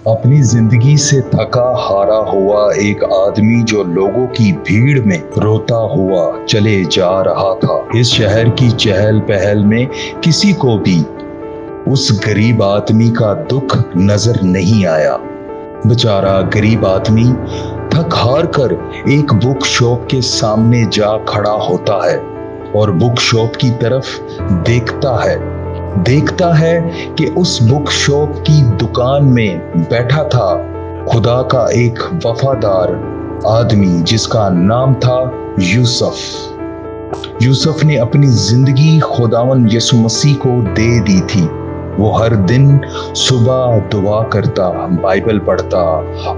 अपनी जिंदगी से थका हारा हुआ एक आदमी जो लोगों की भीड़ में रोता हुआ चले जा रहा था। इस शहर की चहल पहल में किसी को भी उस गरीब आदमी का दुख नजर नहीं आया। बेचारा गरीब आदमी थक हार कर एक बुक शॉप के सामने जा खड़ा होता है और बुक शॉप की तरफ देखता है कि उस बुक शॉप की दुकान में बैठा था खुदा का एक वफादार आदमी जिसका नाम था यूसुफ ने अपनी जिंदगी खुदावंद यीशु मसीह को दे दी थी। वो हर दिन सुबह दुआ करता, बाइबल पढ़ता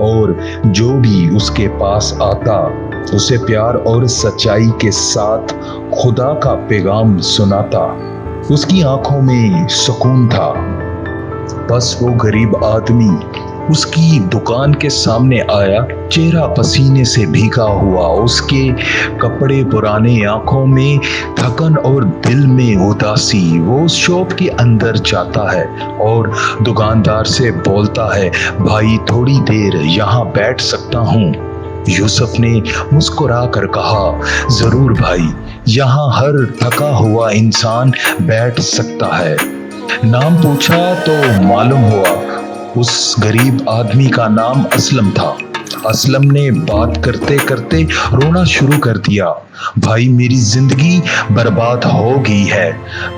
और जो भी उसके पास आता उसे प्यार और सच्चाई के साथ खुदा का पैगाम सुनाता। उसकी आंखों में सुकून था। बस वो गरीब आदमी उसकी दुकान के सामने आया, चेहरा पसीने से भीगा हुआ, उसके कपड़े पुराने, आंखों में थकन और दिल में उदासी। वो शॉप के अंदर जाता है और दुकानदार से बोलता है, भाई थोड़ी देर यहाँ बैठ सकता हूँ? यूसुफ ने मुस्कुरा कर कहा, जरूर भाई, यहाँ हर थका हुआ इंसान बैठ सकता है। नाम पूछा तो मालूम हुआ उस गरीब आदमी का नाम असलम था। असलम ने बात करते करते रोना शुरू कर दिया, भाई मेरी जिंदगी बर्बाद हो गई है,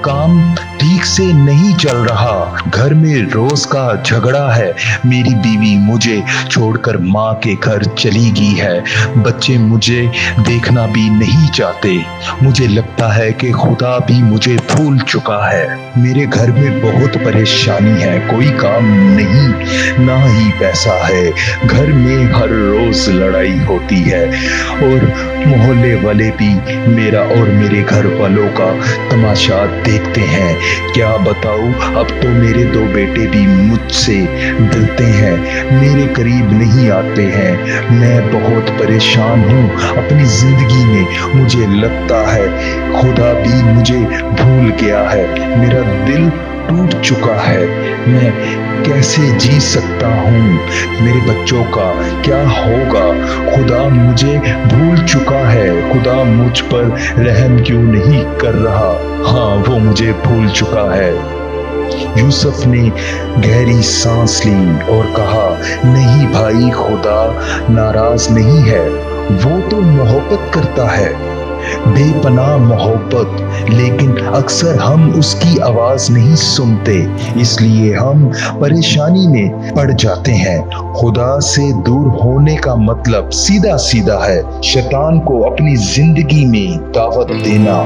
काम ठीक से नहीं चल रहा, घर में रोज का झगड़ा है, मेरी बीवी मुझे छोड़कर माँ के घर चली गई है, बच्चे मुझे देखना भी नहीं चाहते, मुझे लगता है कि खुदा भी मुझे भूल चुका है, मेरे घर में बहुत परेशानी है, कोई काम नहीं, ना ही पैसा है, घर में हर रोज लड़ाई होती है और मोहल्ले वाले भी मेरा और मेरे घर वालों का तमाशा देखते हैं। क्या बताऊं, अब तो मेरे दो बेटे भी मुझसे डरते हैं, मेरे करीब नहीं आते हैं, मैं बहुत परेशान हूँ अपनी जिंदगी में, मुझे लगता है खुदा भी मुझे भूल गया है, मेरा दिल टूट चुका है, मैं कैसे जी सकता हूँ, मेरे बच्चों का क्या होगा, खुदा मुझे भूल चुका है, खुदा मुझ पर रहम क्यों नहीं कर रहा, हाँ वो मुझे भूल चुका है। यूसुफ ने गहरी सांस ली और कहा, नहीं भाई, खुदा नाराज नहीं है, वो तो मोहब्बत करता है, बेपनाह मोहब्बत, लेकिन अक्सर हम उसकी आवाज नहीं सुनते, इसलिए हम परेशानी में पड़ जाते हैं। खुदा से दूर होने का मतलब सीधा सीधा है शैतान को अपनी जिंदगी में दावत देना।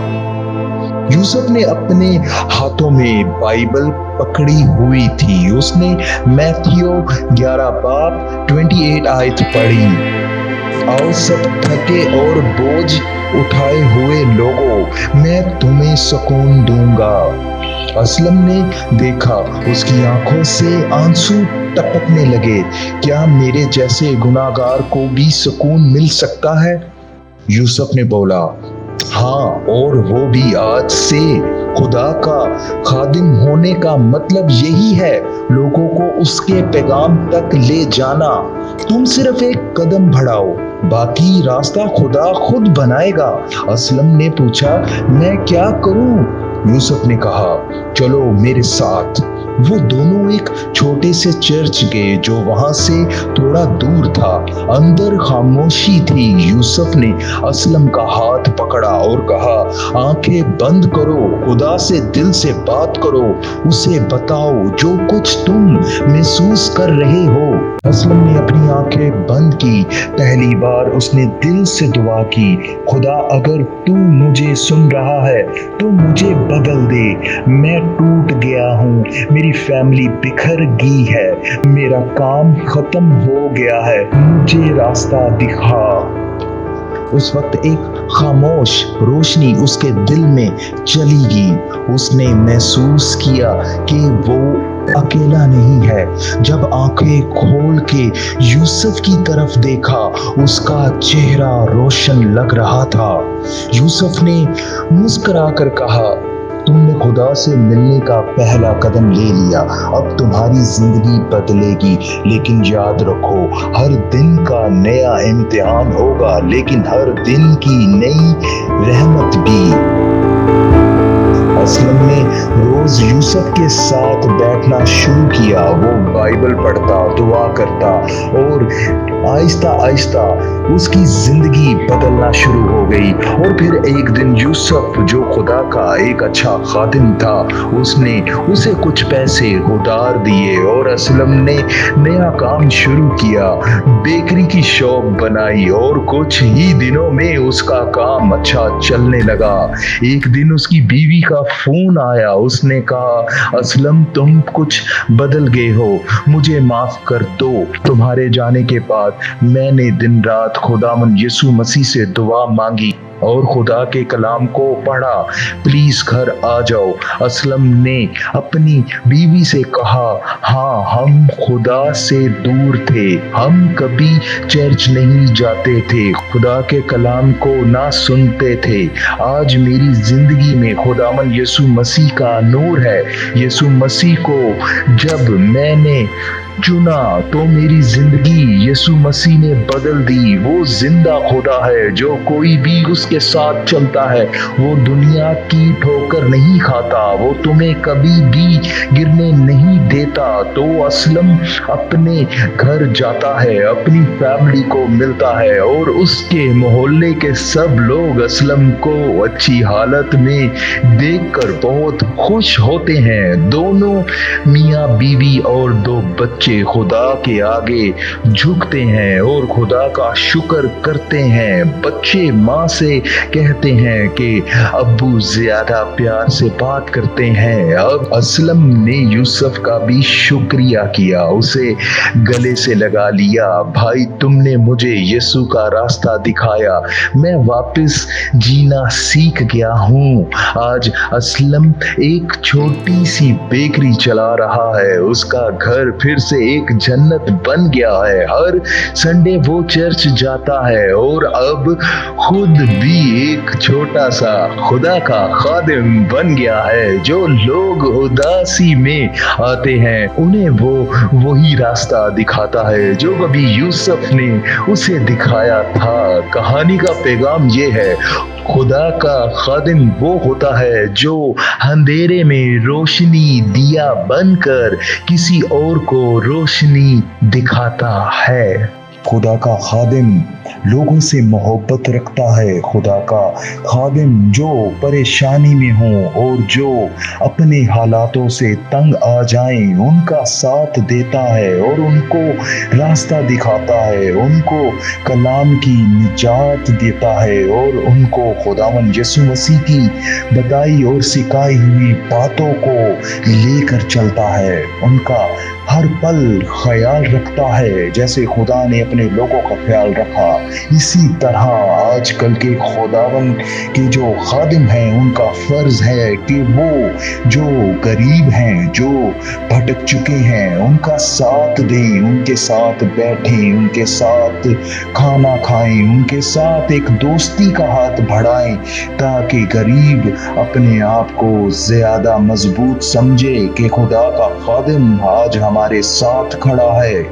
यूसुफ ने अपने हाथों में बाइबल पकड़ी हुई थी। उसने मैथ्यू 11 बाब 28 आयत पढ़ी, आओ सब थके और बोझ उठाए हुए लोगों, मैं तुम्हें सुकून दूंगा। असलम ने देखा, उसकी आंखों से आंसू टपकने लगे, क्या मेरे जैसे गुनाहगार को भी सुकून मिल सकता है? यूसुफ ने बोला, हाँ, और वो भी आज से। खुदा का खादिम होने का मतलब यही है, लोगों को उसके पैगाम तक ले जाना। तुम सिर्फ एक कदम बढ़ाओ, बाकी रास्ता खुदा खुद बनाएगा। असलम ने पूछा, मैं क्या करूं? यूसुफ ने कहा, चलो मेरे साथ। वो दोनों एक छोटे से चर्च गए जो वहां से थोड़ा दूर था। अंदर खामोशी थी। यूसुफ ने असलम का हाथ पकड़ा और कहा, आंखें बंद करो, खुदा से दिल से बात करो, उसे बताओ जो कुछ तुम महसूस कर रहे हो। असलम ने अपनी आंखें बंद की। पहली बार उसने दिल से दुआ की, खुदा अगर तू मुझे सुन रहा है तो मुझे बदल दे, मैं टूट गया हूँ, मेरी फैमिली बिखर गई है, मेरा काम खत्म हो गया है, मुझे रास्ता दिखा। उस वक्त एक खामोश रोशनी उसके दिल में चली गई। उसने महसूस किया कि वो अकेला नहीं है। जब आंखें खोल के यूसुफ की तरफ देखा, उसका चेहरा रोशन लग रहा था। यूसुफ ने मुस्कुरा कर कहा, तुमने खुदा से मिलने का पहला कदम ले लिया, अब तुम्हारी जिंदगी बदलेगी। लेकिन याद रखो, हर दिन का नया इम्तिहान होगा, लेकिन हर दिन की नई रहमत भी। असलम ने रोज यूसुफ के साथ बैठना शुरू किया। वो बाइबल पढ़ता, दुआ करता और आहिस्ता आहिस्ता उसकी जिंदगी बदलना शुरू हो गई। और फिर एक दिन यूसुफ, जो खुदा का एक अच्छा खादिम था, उसने उसे कुछ पैसे उधार दिए और असलम ने नया काम शुरू किया, बेकरी की शॉप बनाई और कुछ ही दिनों में उसका काम अच्छा चलने लगा। एक दिन उसकी बीवी का फोन आया। उसने कहा, असलम तुम कुछ बदल गए हो, मुझे माफ कर दो। तुम्हारे जाने के बाद मैंने दिन रात खुदावंद यीशु मसीह से दुआ मांगी और खुदा के कलाम को पढ़ा, प्लीज घर आ जाओ। असलम ने अपनी बीवी से कहा, हाँ हम खुदा से दूर थे, हम कभी चर्च नहीं जाते थे, खुदा के कलाम को ना सुनते थे। आज मेरी जिंदगी में खुदावंद यीशु मसीह का नूर है। यीशु मसीह को जब मैंने चुना तो मेरी जिंदगी यीशु मसीह ने बदल दी। वो जिंदा खुदा है, जो कोई भी उसके साथ चलता है वो दुनिया की ठोकर नहीं खाता, वो तुम्हें कभी भी गिरने नहीं देता। तो असलम अपने घर जाता है, अपनी फैमिली को मिलता है और उसके मोहल्ले के सब लोग असलम को अच्छी हालत में देखकर बहुत खुश होते हैं। दोनों मियाँ बीवी और दो बच्चे खुदा के आगे झुकते हैं और खुदा का शुक्र करते हैं। बच्चे माँ से कहते हैं कि अब्बू ज्यादा प्यार से बात करते हैं। अब असलम ने यूसुफ का भी शुक्रिया किया, उसे गले से लगा लिया। भाई तुमने मुझे यीशु का रास्ता दिखाया, मैं वापस जीना सीख गया हूँ। आज असलम एक छोटी सी बेकरी चला रहा है, उसका घर फिर से एक जन्नत बन गया है। हर संडे वो चर्च जाता है और अब खुद भी एक छोटा सा खुदा का खादिम बन गया है। जो लोग उदासी में आते हैं उन्हें वो वही रास्ता दिखाता है जो कभी यूसुफ ने उसे दिखाया था। कहानी का पैगाम ये है, खुदा का खादिम वो होता है जो अंधेरे में रोशनी दिया बनकर किसी और को रोशनी दिखाता है। खुदा का खादिम लोगों से मोहब्बत रखता है। खुदा का खादिम जो परेशानी में हो और जो अपने हालातों से तंग आ जाएं उनका साथ देता है और उनको रास्ता दिखाता है, उनको कलाम की निजात देता है और उनको खुदावंद यीशु मसीह की बताई और सिखाई हुई बातों को लेकर चलता है। उनका हर पल ख्याल रखता है जैसे खुदा ने अपने लोगों का ख्याल रखा। इसी तरह आजकल के खुदावंद के जो खादिम हैं उनका फर्ज है कि वो जो गरीब हैं, जो भटक चुके हैं, उनका साथ दें, उनके साथ बैठें, उनके साथ खाना खाएं, उनके साथ एक दोस्ती का हाथ बढ़ाएं ताकि गरीब अपने आप को ज्यादा मजबूत समझे कि खुदा का खादिम आज हमारे साथ खड़ा है।